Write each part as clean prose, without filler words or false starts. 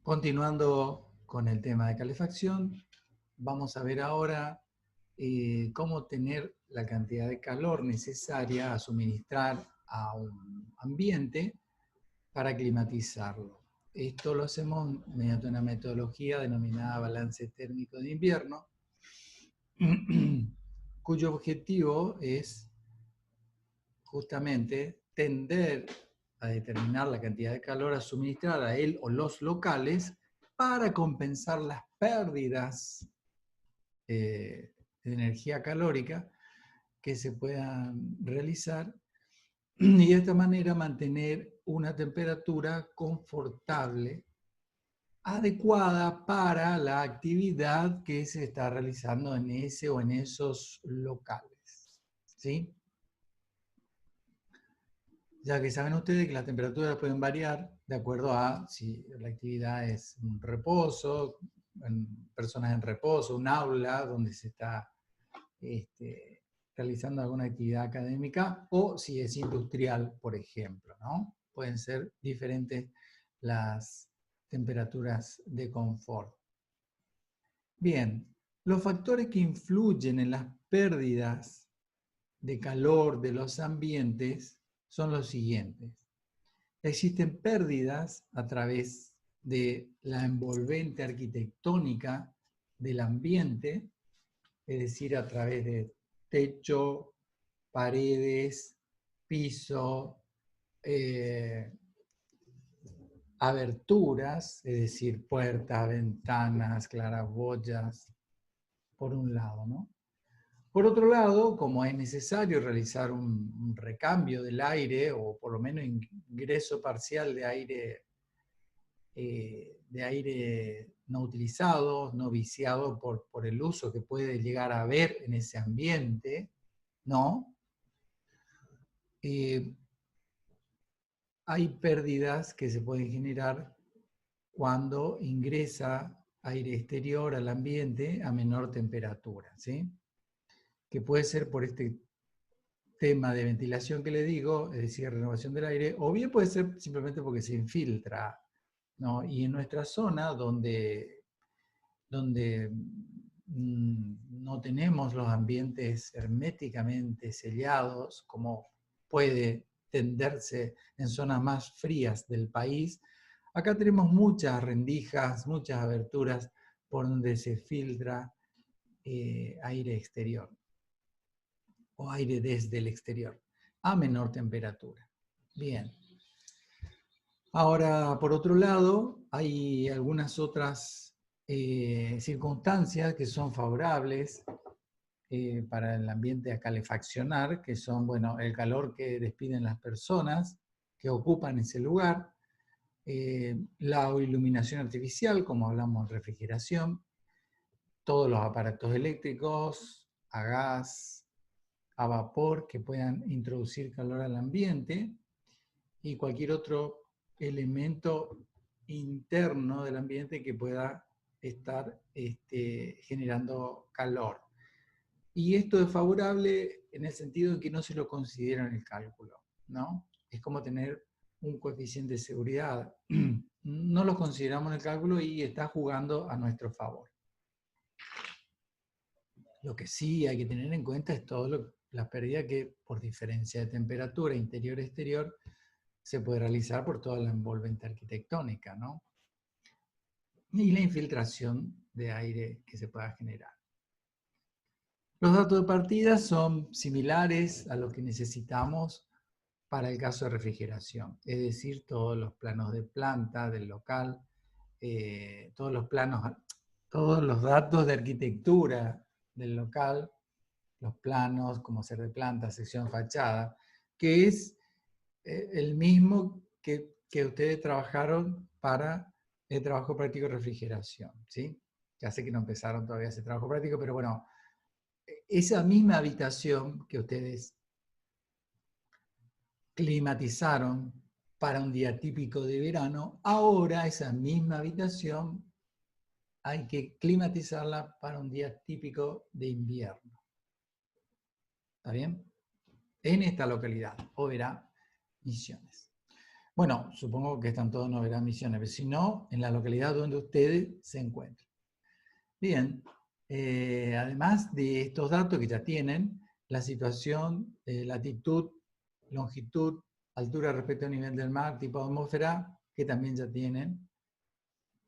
Continuando con el tema de calefacción, vamos a ver ahora cómo tener la cantidad de calor necesaria a suministrar a un ambiente para climatizarlo. Esto lo hacemos mediante una metodología denominada balance térmico de invierno, cuyo objetivo es justamente tender a determinar la cantidad de calor a suministrar a él o los locales para compensar las pérdidas de energía calórica que se puedan realizar y de esta manera mantener una temperatura confortable, adecuada para la actividad que se está realizando en ese o en esos locales. ¿Sí? Ya que saben ustedes que las temperaturas pueden variar de acuerdo a si la actividad es un reposo, personas en reposo, un aula donde se está realizando alguna actividad académica, o si es industrial, por ejemplo, ¿no? Pueden ser diferentes las temperaturas de confort. Bien, los factores que influyen en las pérdidas de calor de los ambientes son los siguientes. Existen pérdidas a través de la envolvente arquitectónica del ambiente, es decir, a través de techo, paredes, piso, aberturas, es decir, puertas, ventanas, claraboyas, por un lado, ¿no? Por otro lado, como es necesario realizar un recambio del aire, o por lo menos ingreso parcial de aire no utilizado, no viciado por el uso que puede llegar a haber en ese ambiente, ¿no? Hay pérdidas que se pueden generar cuando ingresa aire exterior al ambiente a menor temperatura, ¿sí? Que puede ser por este tema de ventilación que le digo, es decir, renovación del aire, o bien puede ser simplemente porque se infiltra, ¿no? Y en nuestra zona, donde no tenemos los ambientes herméticamente sellados, como puede tenderse en zonas más frías del país, acá tenemos muchas rendijas, muchas aberturas por donde se filtra aire exterior o aire desde el exterior a menor temperatura. Bien. Ahora, por otro lado, hay algunas otras circunstancias que son favorables para el ambiente a calefaccionar, que son, bueno, el calor que despiden las personas que ocupan ese lugar, la iluminación artificial, como hablamos de refrigeración, todos los aparatos eléctricos, a gas, a vapor, que puedan introducir calor al ambiente, y cualquier otro elemento interno del ambiente que pueda estar generando calor. Y esto es favorable en el sentido en que no se lo considera en el cálculo, ¿no? Es como tener un coeficiente de seguridad. No lo consideramos en el cálculo y está jugando a nuestro favor. Lo que sí hay que tener en cuenta es toda la pérdida que por diferencia de temperatura interior-exterior se puede realizar por toda la envolvente arquitectónica, ¿no? Y la infiltración de aire que se pueda generar. Los datos de partida son similares a los que necesitamos para el caso de refrigeración, es decir, todos los planos de planta del local, todos los datos de arquitectura del local, los planos, como ser de planta, sección, fachada, que es el mismo que ustedes trabajaron para el trabajo práctico de refrigeración, ¿sí? Ya sé que no empezaron todavía ese trabajo práctico, pero bueno, esa misma habitación que ustedes climatizaron para un día típico de verano, ahora esa misma habitación hay que climatizarla para un día típico de invierno. ¿Está bien? En esta localidad, o verá, Misiones. Bueno, supongo que están todos en Noguera Misiones, pero si no, en la localidad donde ustedes se encuentran. Bien, además de estos datos que ya tienen, la situación, latitud, longitud, altura respecto al nivel del mar, tipo de atmósfera, que también ya tienen,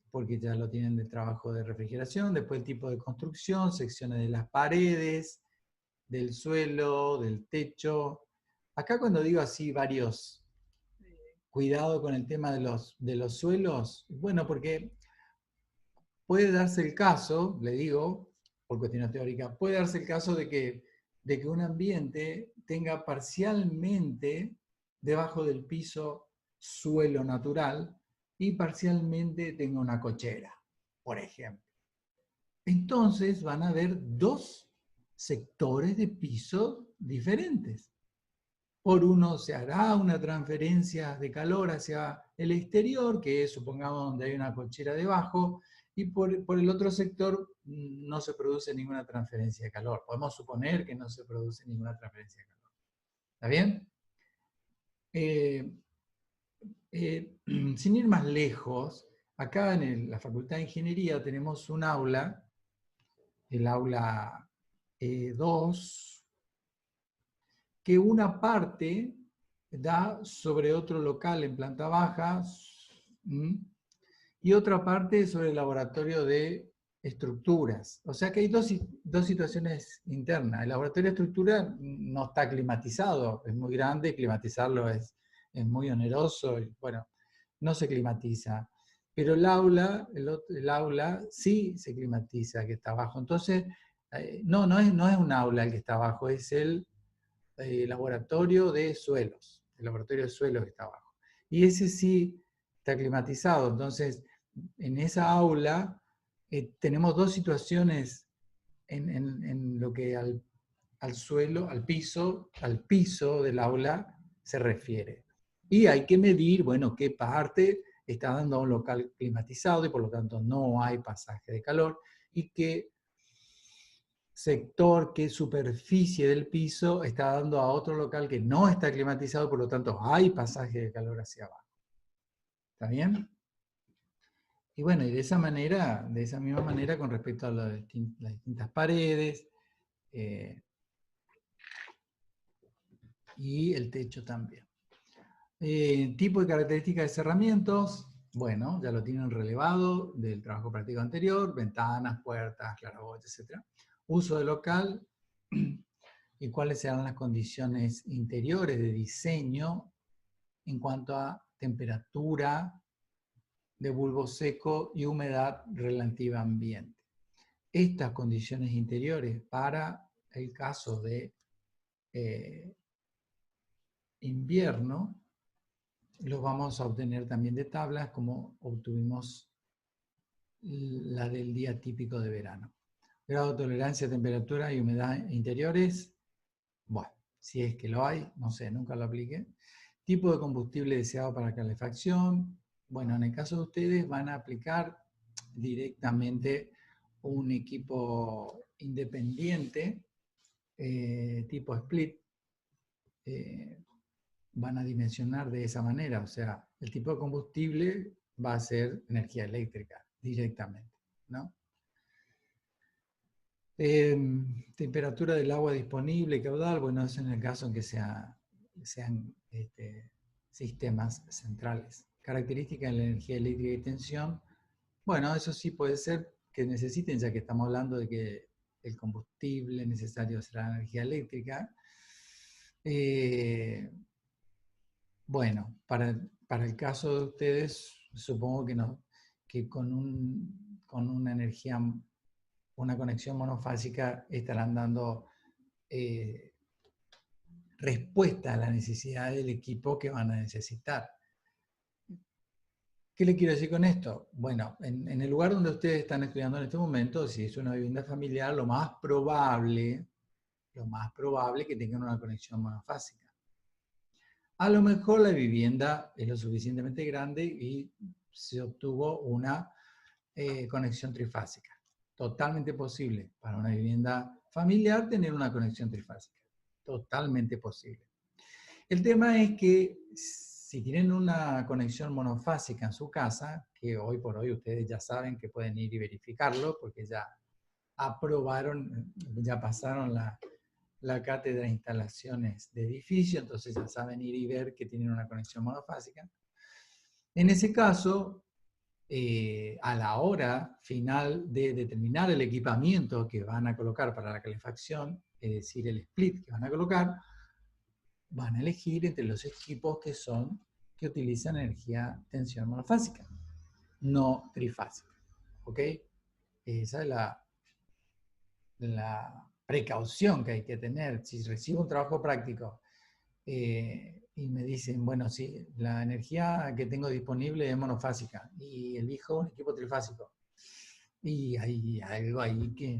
porque ya lo tienen de trabajo de refrigeración, después el tipo de construcción, secciones de las paredes, del suelo, del techo. Acá cuando digo así varios, cuidado con el tema de los suelos, bueno, porque puede darse el caso, le digo, por cuestión teórica, puede darse el caso de que un ambiente tenga parcialmente debajo del piso suelo natural y parcialmente tenga una cochera, por ejemplo. Entonces van a haber dos sectores de piso diferentes. Por uno se hará una transferencia de calor hacia el exterior, que es, supongamos, donde hay una cochera debajo, y por el otro sector no se produce ninguna transferencia de calor. Podemos suponer que no se produce ninguna transferencia de calor. ¿Está bien? Sin ir más lejos, acá en la Facultad de Ingeniería tenemos un aula, el aula 2, que una parte da sobre otro local en planta baja y otra parte sobre el laboratorio de estructuras. O sea que hay dos situaciones internas. El laboratorio de estructura no está climatizado, es muy grande, climatizarlo es muy oneroso, y, bueno, no se climatiza. Pero el aula sí se climatiza, que está abajo. Entonces, no es un aula el que está abajo, es el laboratorio de suelos, el laboratorio de suelos que está abajo. Y ese sí está climatizado. Entonces, en esa aula tenemos dos situaciones en lo que al suelo, al piso del aula se refiere. Y hay que medir, bueno, qué parte está dando a un local climatizado y por lo tanto no hay pasaje de calor y qué sector, qué superficie del piso está dando a otro local que no está climatizado, por lo tanto hay pasaje de calor hacia abajo. ¿Está bien? Y bueno, y de esa manera, de esa misma manera con respecto a las distintas paredes y el techo también. Tipo y características de cerramientos, bueno, ya lo tienen relevado del trabajo práctico anterior, ventanas, puertas, claraboyas, etc. Uso de local y cuáles serán las condiciones interiores de diseño en cuanto a temperatura de bulbo seco y humedad relativa ambiente. Estas condiciones interiores para el caso de invierno los vamos a obtener también de tablas como obtuvimos la del día típico de verano. Grado de tolerancia a temperatura y humedad interiores, bueno, si es que lo hay, no sé, nunca lo apliqué. Tipo de combustible deseado para calefacción, bueno, en el caso de ustedes van a aplicar directamente un equipo independiente, tipo split, van a dimensionar de esa manera, o sea, el tipo de combustible va a ser energía eléctrica directamente, ¿no? Temperatura del agua disponible, caudal, bueno, eso en el caso en que sean sistemas centrales. Características de la energía eléctrica y tensión, bueno, eso sí puede ser que necesiten, ya que estamos hablando de que el combustible necesario será la energía eléctrica. Bueno, para el caso de ustedes, supongo que, no, que con una energía, una conexión monofásica estarán dando respuesta a la necesidad del equipo que van a necesitar. ¿Qué le quiero decir con esto? Bueno, en el lugar donde ustedes están estudiando en este momento, si es una vivienda familiar, lo más probable es que tengan una conexión monofásica. A lo mejor la vivienda es lo suficientemente grande y se obtuvo una conexión trifásica. Totalmente posible para una vivienda familiar tener una conexión trifásica. Totalmente posible. El tema es que si tienen una conexión monofásica en su casa, que hoy por hoy ustedes ya saben que pueden ir y verificarlo, porque ya aprobaron, ya pasaron la cátedra de instalaciones de edificio, entonces ya saben ir y ver que tienen una conexión monofásica. En ese caso, a la hora final de determinar el equipamiento que van a colocar para la calefacción, es decir, el split que van a colocar, van a elegir entre los equipos que utilizan energía tensión monofásica, no trifásica. ¿Ok? Esa es la precaución que hay que tener. Si recibo un trabajo práctico y me dicen, bueno, sí, la energía que tengo disponible es monofásica y elijo un equipo trifásico, y hay algo ahí que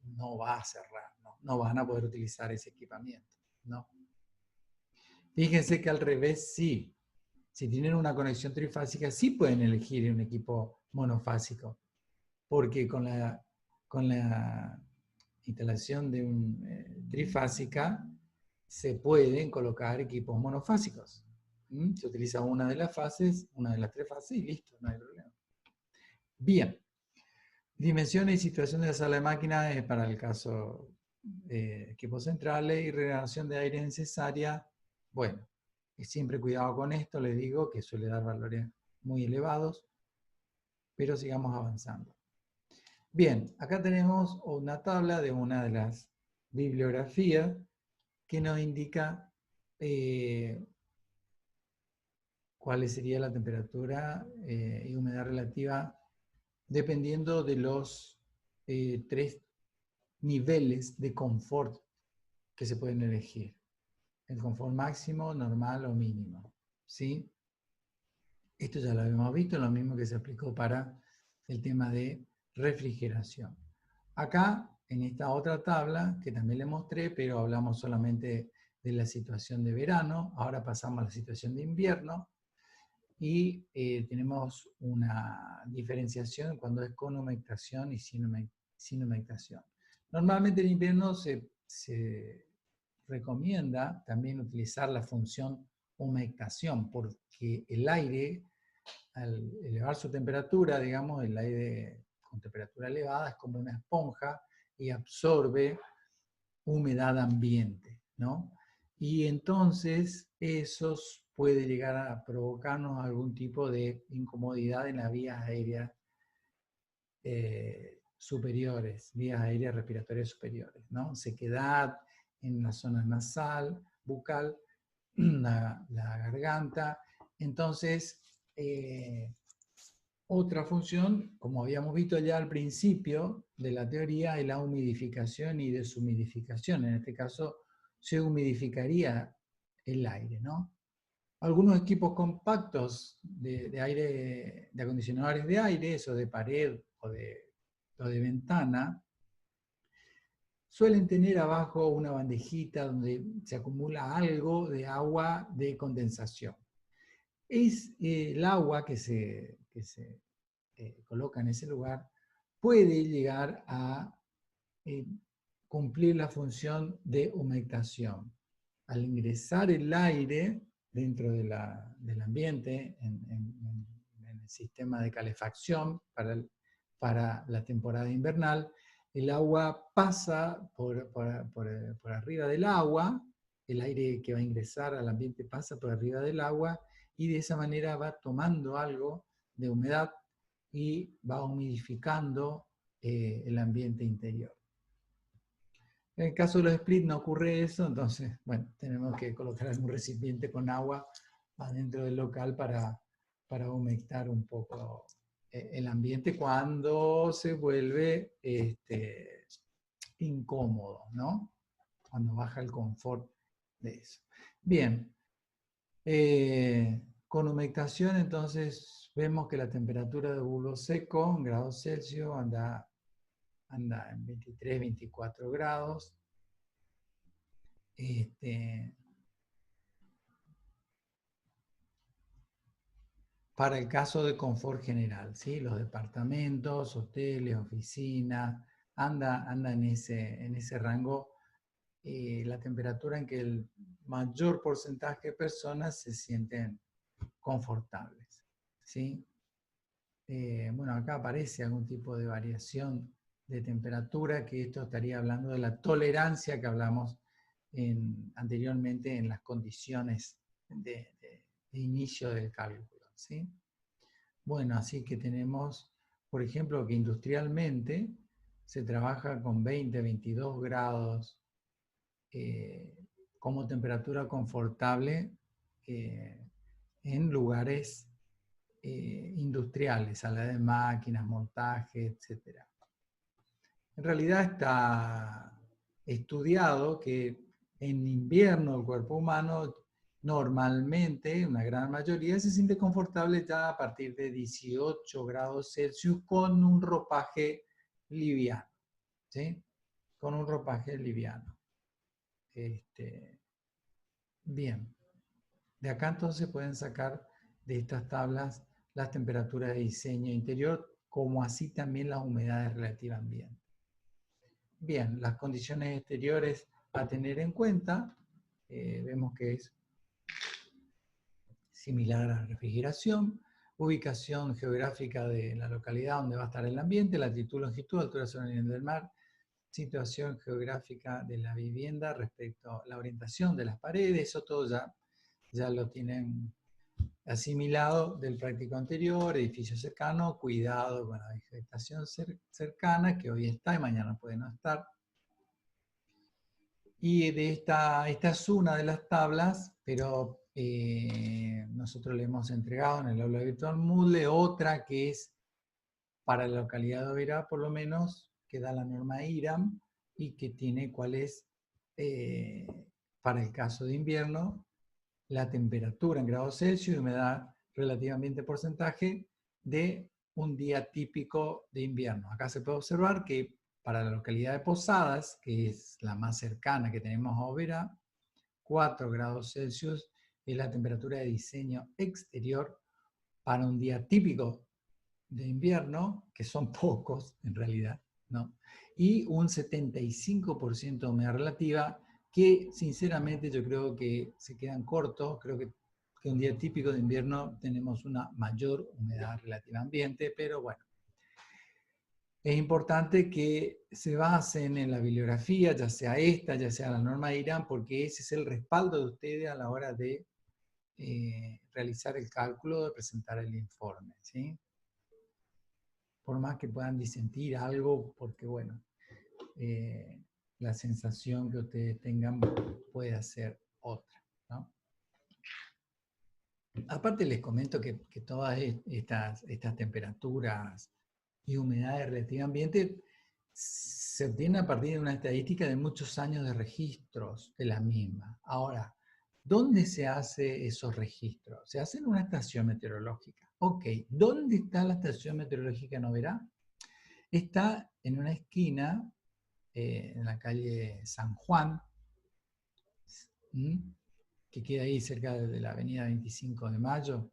no va a cerrar, no van a poder utilizar ese equipamiento, ¿no? Fíjense que al revés sí. Si tienen una conexión trifásica, sí pueden elegir un equipo monofásico, porque con la instalación de un trifásica se pueden colocar equipos monofásicos. Se utiliza una de las fases, una de las tres fases y listo, no hay problema. Bien. Dimensiones y situación de la sala de máquina para el caso de equipos centrales y regeneración de aire necesaria. Bueno, siempre cuidado con esto, les digo que suele dar valores muy elevados, pero sigamos avanzando. Bien, acá tenemos una tabla de una de las bibliografías que nos indica cuál sería la temperatura y humedad relativa dependiendo de los tres niveles de confort que se pueden elegir. El confort máximo, normal o mínimo. ¿Sí? Esto ya lo habíamos visto, lo mismo que se aplicó para el tema de refrigeración. Acá, en esta otra tabla, que también le mostré, pero hablamos solamente de la situación de verano, ahora pasamos a la situación de invierno, y tenemos una diferenciación cuando es con humectación y sin humectación. Normalmente en invierno se recomienda también utilizar la función humectación, porque el aire, al elevar su temperatura, digamos, el aire con temperatura elevada es como una esponja y absorbe humedad ambiente, ¿no? Y entonces eso puede llegar a provocarnos algún tipo de incomodidad en las vías aéreas superiores, vías aéreas respiratorias superiores, ¿no? Sequedad en la zona nasal, bucal, la garganta. Entonces, otra función, como habíamos visto ya al principio de la teoría, es la humidificación y deshumidificación. En este caso, se humidificaría el aire, ¿no? Algunos equipos compactos de aire, de acondicionadores de aire, eso de pared o de ventana, suelen tener abajo una bandejita donde se acumula algo de agua de condensación. Es el agua que se coloca en ese lugar, puede llegar a cumplir la función de humectación. Al ingresar el aire dentro del ambiente, en el sistema de calefacción para la temporada invernal, el agua pasa por arriba del agua, el aire que va a ingresar al ambiente pasa por arriba del agua y de esa manera va tomando algo de humedad y va humidificando el ambiente interior. En el caso de los split no ocurre eso, entonces, bueno, tenemos que colocar algún recipiente con agua adentro del local para humectar un poco el ambiente cuando se vuelve incómodo, ¿no? Cuando baja el confort de eso. Bien, con humectación entonces vemos que la temperatura de bulbo seco en grados Celsius anda en 23, 24 grados. Para el caso de confort general, ¿sí? Los departamentos, hoteles, oficinas, anda en ese rango la temperatura en que el mayor porcentaje de personas se sienten confortables, ¿sí? Bueno, acá aparece algún tipo de variación de temperatura, que esto estaría hablando de la tolerancia que hablamos anteriormente en las condiciones de inicio del cálculo, ¿sí? Bueno, así que tenemos, por ejemplo, que industrialmente se trabaja con 20, 22 grados como temperatura confortable en lugares industriales, sala de máquinas, montaje, etc. En realidad está estudiado que en invierno el cuerpo humano normalmente, una gran mayoría, se siente confortable ya a partir de 18 grados Celsius con un ropaje liviano, ¿sí? Con un ropaje liviano. Bien, de acá entonces pueden sacar de estas tablas las temperaturas de diseño interior, como así también las humedades relativas ambiente. Bien, las condiciones exteriores a tener en cuenta, vemos que es similar a la refrigeración, ubicación geográfica de la localidad donde va a estar el ambiente, latitud, longitud, altura sobre el nivel del mar, situación geográfica de la vivienda respecto a la orientación de las paredes, eso todo ya lo tienen asimilado del práctico anterior, edificio cercano, cuidado con la vegetación cercana, que hoy está y mañana puede no estar. Y de esta es una de las tablas, pero nosotros le hemos entregado en el aula virtual Moodle otra que es para la localidad de Oberá, por lo menos, que da la norma IRAM y que tiene cuál es, para el caso de invierno, la temperatura en grados Celsius y humedad relativamente porcentaje de un día típico de invierno. Acá se puede observar que para la localidad de Posadas, que es la más cercana que tenemos a Oberá, 4 grados Celsius es la temperatura de diseño exterior para un día típico de invierno, que son pocos en realidad, ¿no? Y un 75% de humedad relativa, que sinceramente yo creo que se quedan cortos. Creo que un día típico de invierno tenemos una mayor humedad relativa ambiente, pero bueno. Es importante que se basen en la bibliografía, ya sea esta, ya sea la norma de IRAM, porque ese es el respaldo de ustedes a la hora de realizar el cálculo, de presentar el informe, ¿sí? Por más que puedan disentir algo, porque bueno, la sensación que ustedes tengan puede ser otra, ¿no? Aparte les comento que todas estas temperaturas y humedades relativas al ambiente se obtienen a partir de una estadística de muchos años de registros de la misma. Ahora, ¿dónde se hace esos registros? Se hace en una estación meteorológica. Ok, ¿dónde está la estación meteorológica en Oberá? Está en una esquina, en la calle San Juan, que queda ahí cerca de la avenida 25 de Mayo.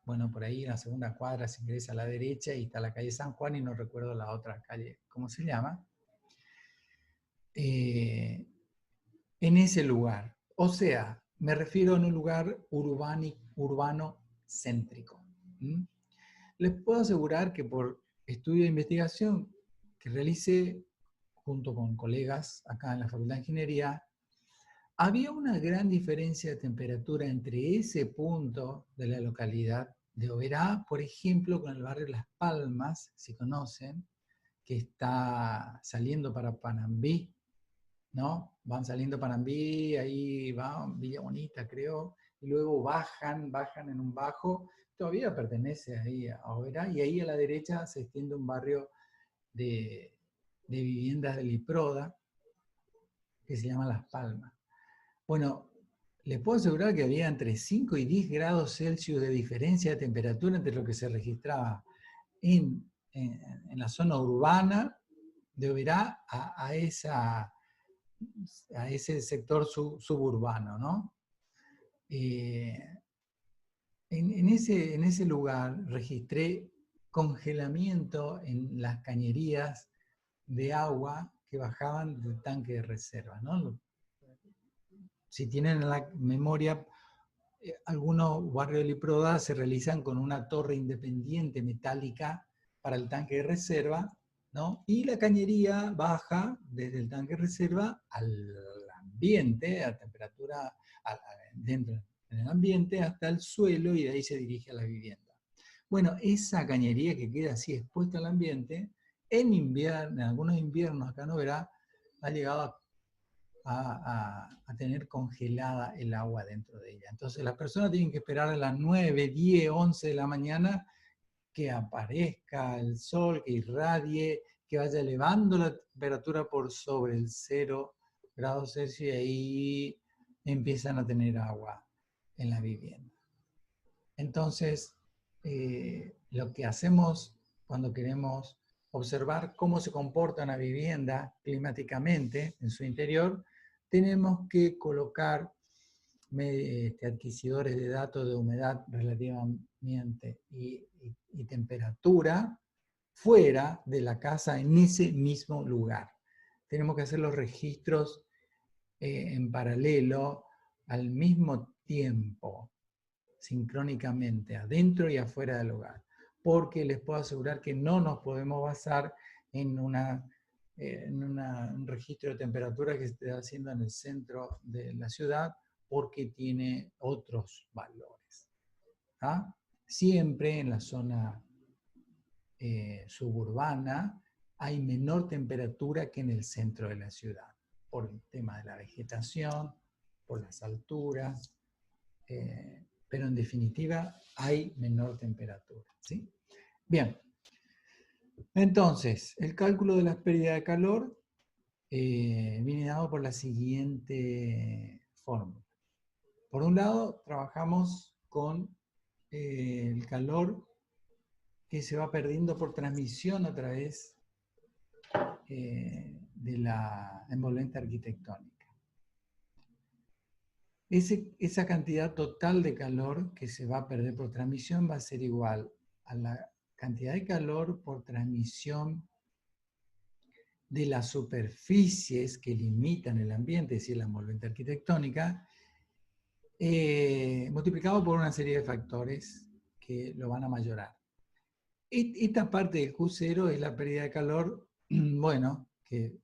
Bueno, por ahí en la segunda cuadra se ingresa a la derecha y está la calle San Juan y no recuerdo la otra calle, ¿cómo se llama? En ese lugar. O sea, me refiero a un lugar urbano céntrico. Les puedo asegurar que por estudio de investigación que realicé junto con colegas acá en la Facultad de Ingeniería, había una gran diferencia de temperatura entre ese punto de la localidad de Oberá, por ejemplo, con el barrio Las Palmas, si conocen, que está saliendo para Panambí, ¿no? Van saliendo Panambí, ahí va Villa Bonita, creo, y luego bajan en un bajo, todavía pertenece ahí a Oberá, y ahí a la derecha se extiende un barrio de viviendas de Liproda, que se llama Las Palmas. Bueno, les puedo asegurar que había entre 5 y 10 grados Celsius de diferencia de temperatura entre lo que se registraba en la zona urbana de Oberá a ese sector suburbano, ¿no? En ese lugar registré congelamiento en las cañerías de agua que bajaban del tanque de reserva, ¿no? Si tienen en la memoria, algunos barrios de Liproda se realizan con una torre independiente metálica para el tanque de reserva, ¿no? Y la cañería baja desde el tanque de reserva al ambiente, a temperatura dentro en el ambiente, hasta el suelo, y de ahí se dirige a la vivienda. Bueno, esa cañería que queda así expuesta al ambiente, en invierno, en algunos inviernos, acá no verá, ha llegado a tener congelada el agua dentro de ella. Entonces las personas tienen que esperar a las 9, 10, 11 de la mañana que aparezca el sol, que irradie, que vaya elevando la temperatura por sobre el 0 grados Celsius, y ahí empiezan a tener agua en la vivienda. Entonces, lo que hacemos cuando queremos observar cómo se comporta una vivienda climáticamente en su interior, tenemos que colocar adquisidores de datos de humedad relativamente y temperatura fuera de la casa en ese mismo lugar. Tenemos que hacer los registros en paralelo al mismo tiempo, sincrónicamente, adentro y afuera del hogar, porque les puedo asegurar que no nos podemos basar en un registro de temperatura que se esté haciendo en el centro de la ciudad, porque tiene otros valores. ¿Ah? Siempre en la zona suburbana hay menor temperatura que en el centro de la ciudad, por el tema de la vegetación, por las alturas, pero en definitiva hay menor temperatura. ¿Sí? Bien, entonces, el cálculo de las pérdidas de calor viene dado por la siguiente fórmula. Por un lado, trabajamos con el calor que se va perdiendo por transmisión a través de la envolvente arquitectónica. Esa cantidad total de calor que se va a perder por transmisión va a ser igual a la cantidad de calor por transmisión de las superficies que limitan el ambiente, es decir, la envolvente arquitectónica, multiplicado por una serie de factores que lo van a mayorar. Esta parte del Q0 es la pérdida de calor, bueno, que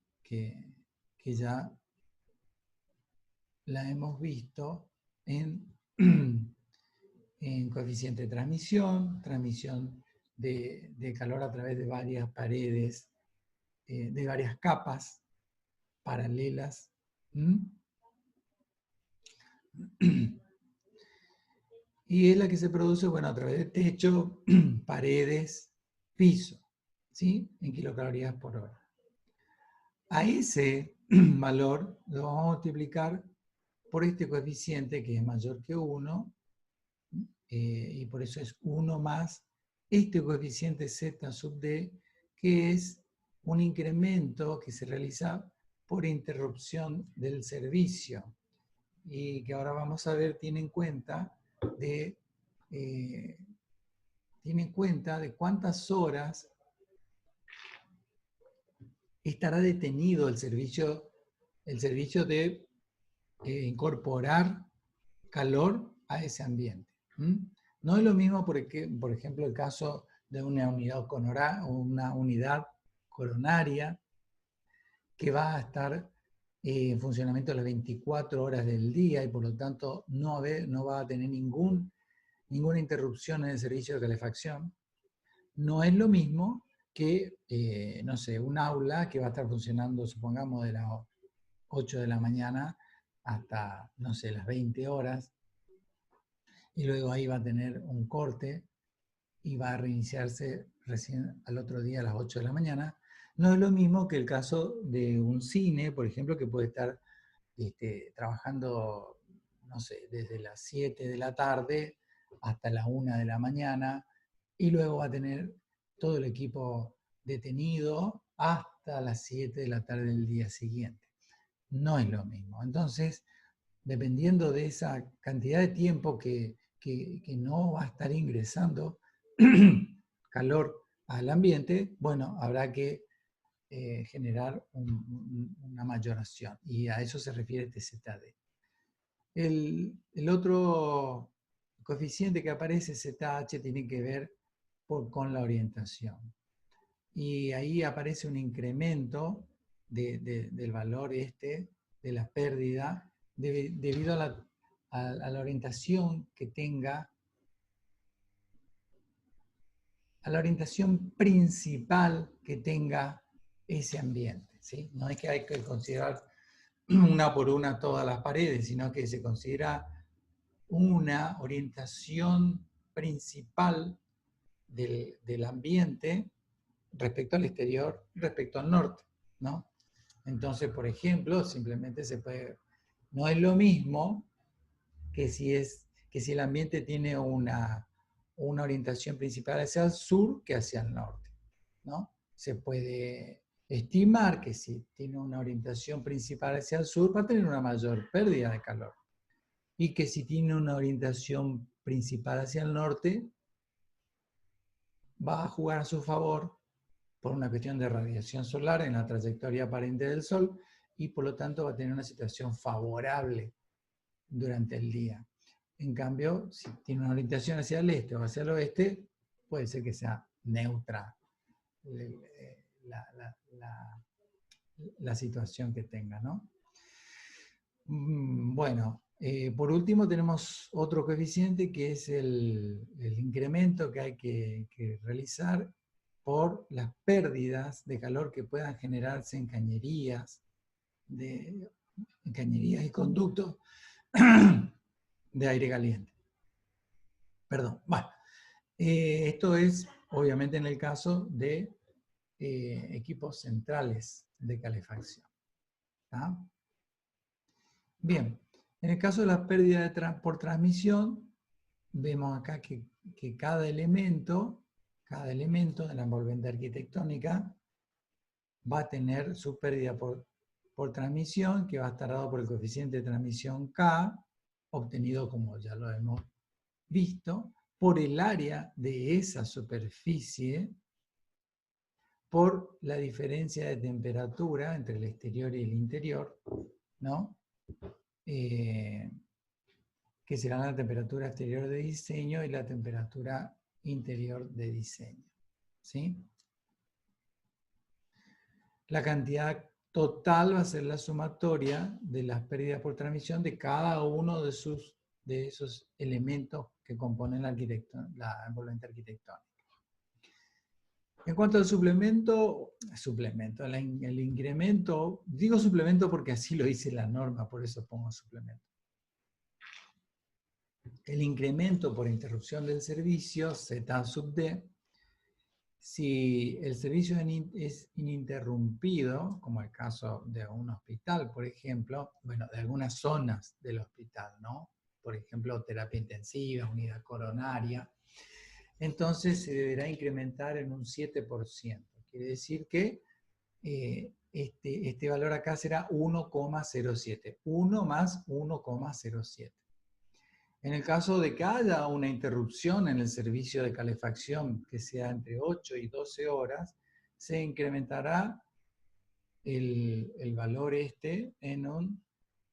ya la hemos visto en coeficiente de transmisión de calor a través de varias paredes, de varias capas paralelas. Y es la que se produce, bueno, a través de techo, paredes, piso, ¿sí? En kilocalorías por hora. A ese valor lo vamos a multiplicar por este coeficiente que es mayor que 1, y por eso es 1 más este coeficiente Z sub D, que es un incremento que se realiza por interrupción del servicio, y que ahora vamos a ver tiene en cuenta de cuántas horas estará detenido el servicio de incorporar calor a ese ambiente. No es lo mismo, por ejemplo, el caso de una unidad coronaria que va a estar en funcionamiento las 24 horas del día, y por lo tanto no va a tener ninguna interrupción en el servicio de calefacción. No es lo mismo que, no sé, un aula que va a estar funcionando, supongamos, de las 8 de la mañana hasta, no sé, las 20 horas, y luego ahí va a tener un corte y va a reiniciarse recién al otro día a las 8 de la mañana. No es lo mismo que el caso de un cine, por ejemplo, que puede estar trabajando, no sé, desde las 7 de la tarde hasta la 1 de la mañana, y luego va a tener todo el equipo detenido hasta las 7 de la tarde del día siguiente. No es lo mismo. Entonces, dependiendo de esa cantidad de tiempo que no va a estar ingresando calor al ambiente, bueno, habrá que generar una mayoración, y a eso se refiere TZD. El otro coeficiente que aparece, ZH, tiene que ver con la orientación. Y ahí aparece un incremento del valor de la pérdida debido a la orientación que tenga, a la orientación principal que tenga ese ambiente, ¿sí? No es que hay que considerar una por una todas las paredes, sino que se considera una orientación principal del ambiente respecto al exterior, respecto al norte, ¿no? Entonces, por ejemplo, simplemente se puede, no es lo mismo que si el ambiente tiene una orientación principal hacia el sur que hacia el norte, ¿no? Se puede estimar que si tiene una orientación principal hacia el sur va a tener una mayor pérdida de calor y que si tiene una orientación principal hacia el norte va a jugar a su favor por una cuestión de radiación solar en la trayectoria aparente del Sol y por lo tanto va a tener una situación favorable durante el día. En cambio, si tiene una orientación hacia el este o hacia el oeste, puede ser que sea neutra la situación que tenga, ¿no? Bueno, por último tenemos otro coeficiente que es el incremento que hay que realizar por las pérdidas de calor que puedan generarse en cañerías y conductos de aire caliente. Perdón. Bueno, esto es obviamente en el caso de equipos centrales de calefacción. ¿Tá? Bien, en el caso de la pérdida por transmisión, vemos acá que cada elemento de la envolvente arquitectónica va a tener su pérdida por transmisión, que va a estar dado por el coeficiente de transmisión K, obtenido, como ya lo hemos visto, por el área de esa superficie, por la diferencia de temperatura entre el exterior y el interior, ¿no? Que será la temperatura exterior de diseño y la temperatura interior de diseño, ¿sí? La cantidad total va a ser la sumatoria de las pérdidas por transmisión de cada uno de esos elementos que componen la envolvente arquitectónica. En cuanto al el incremento, digo suplemento porque así lo dice la norma, por eso pongo suplemento. El incremento por interrupción del servicio, Z sub D, si el servicio es ininterrumpido, como el caso de un hospital, por ejemplo, bueno, de algunas zonas del hospital, ¿no? Por ejemplo, terapia intensiva, unidad coronaria, entonces se deberá incrementar en un 7%. Quiere decir que este valor acá será 1,07. 1 más 1,07. En el caso de que haya una interrupción en el servicio de calefacción que sea entre 8 y 12 horas, se incrementará el valor en un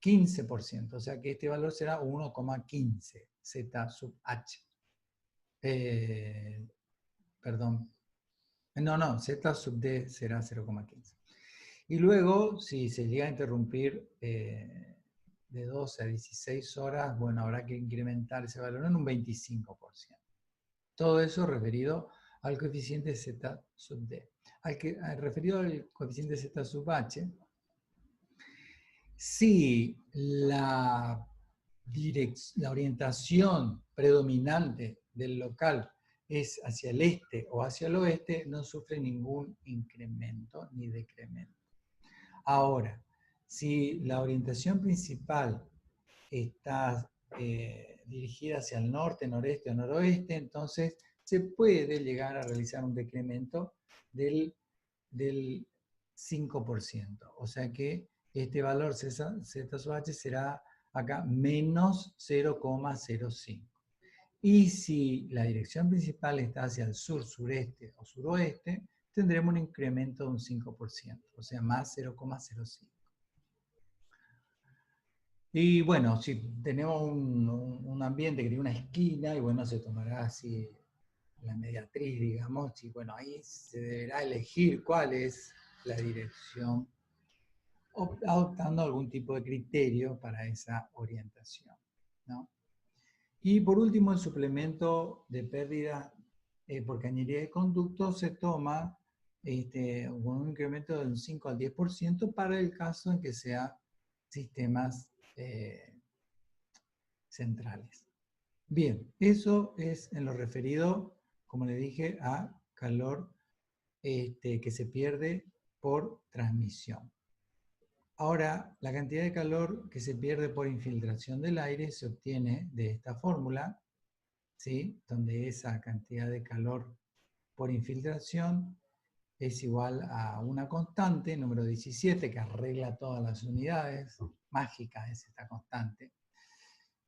15%. O sea que este valor será 1,15 Z sub H. Perdón. No, Z sub D será 0,15. Y luego, si se llega a interrumpir de 12 a 16 horas, bueno, habrá que incrementar ese valor en un 25%. Todo eso referido al coeficiente Z sub D. Referido al coeficiente Z sub H, si la orientación predominante del local es hacia el este o hacia el oeste, no sufre ningún incremento ni decremento. Ahora, si la orientación principal está dirigida hacia el norte, noreste o noroeste, entonces se puede llegar a realizar un decremento del 5%. O sea que este valor Z sub H será acá menos 0,05. Y si la dirección principal está hacia el sur, sureste o suroeste, tendremos un incremento de un 5%, o sea, más 0,05. Y bueno, si tenemos un ambiente que tiene una esquina, y bueno, se tomará así la mediatriz, digamos, y bueno, ahí se deberá elegir cuál es la dirección, adoptando algún tipo de criterio para esa orientación, ¿no? Y por último, el suplemento de pérdida por cañería de conducto se toma con un incremento del 5 al 10% para el caso en que sea sistemas centrales. Bien, eso es en lo referido, como le dije, a calor que se pierde por transmisión. Ahora, la cantidad de calor que se pierde por infiltración del aire se obtiene de esta fórmula, ¿sí? Donde esa cantidad de calor por infiltración es igual a una constante, número 17, que arregla todas las unidades. Mágica es esta constante.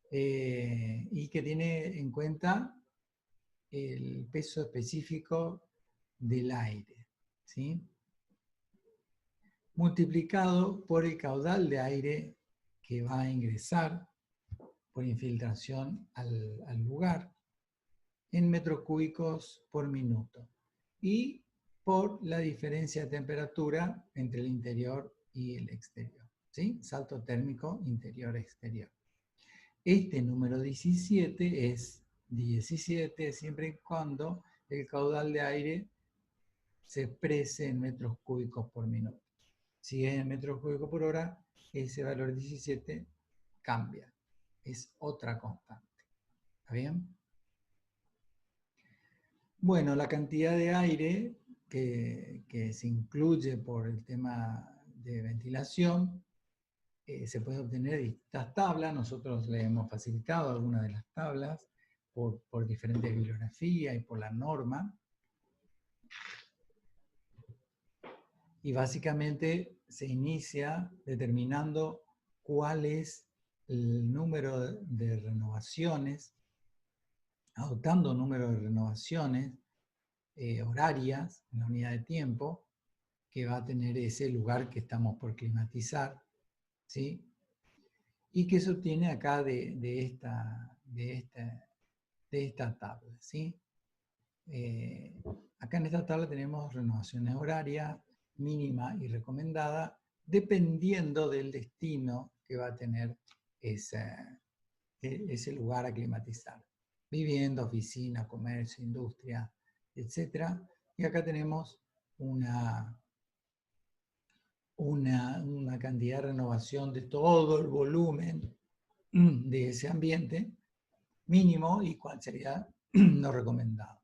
Y que tiene en cuenta el peso específico del aire, ¿sí? Multiplicado por el caudal de aire que va a ingresar por infiltración al lugar en metros cúbicos por minuto y por la diferencia de temperatura entre el interior y el exterior, ¿sí? Salto térmico interior-exterior. Este número 17 es 17 siempre y cuando el caudal de aire se exprese en metros cúbicos por minuto. Si es en metros cúbicos por hora, ese valor 17 cambia. Es otra constante. ¿Está bien? Bueno, la cantidad de aire que se incluye por el tema de ventilación se puede obtener de distintas tablas. Nosotros le hemos facilitado algunas de las tablas por diferentes bibliografías y por la norma. Y básicamente se inicia determinando cuál es el número de renovaciones, adoptando un número de renovaciones horarias en la unidad de tiempo que va a tener ese lugar que estamos por climatizar, ¿sí? Y que se obtiene acá de esta tabla, ¿sí? Acá en esta tabla tenemos renovaciones horarias, mínima y recomendada, dependiendo del destino que va a tener ese lugar a climatizar. Vivienda, oficina, comercio, industria, etc. Y acá tenemos una cantidad de renovación de todo el volumen de ese ambiente mínimo y cuál sería lo recomendado.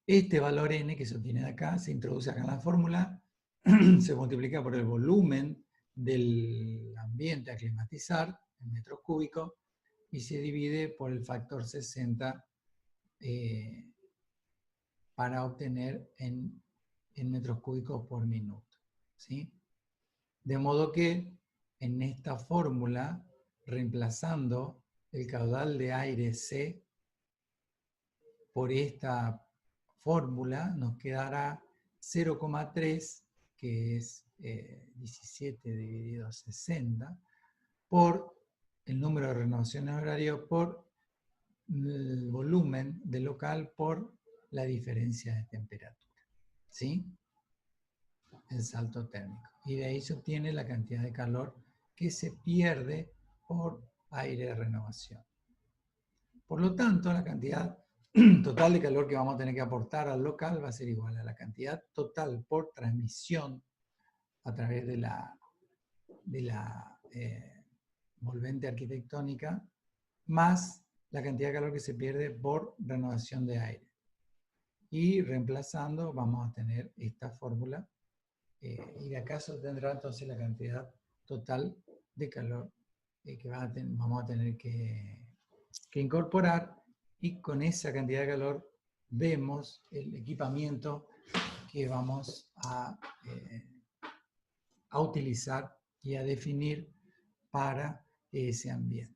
Este valor n que se obtiene de acá se introduce acá en la fórmula, se multiplica por el volumen del ambiente a climatizar en metros cúbicos y se divide por el factor 60 para obtener en metros cúbicos por minuto, ¿sí? De modo que en esta fórmula, reemplazando el caudal de aire C por esta fórmula, nos quedará 0,3, que es 17 dividido 60, por el número de renovaciones horarias por el volumen del local por la diferencia de temperatura, ¿sí? El salto térmico. Y de ahí se obtiene la cantidad de calor que se pierde por aire de renovación. Por lo tanto, la cantidad total de calor que vamos a tener que aportar al local va a ser igual a la cantidad total por transmisión a través de la volvente arquitectónica, más la cantidad de calor que se pierde por renovación de aire. Y reemplazando vamos a tener esta fórmula y de acá se tendrá entonces la cantidad total de calor que vamos a tener que incorporar, y con esa cantidad de calor vemos el equipamiento que vamos a utilizar y a definir para ese ambiente.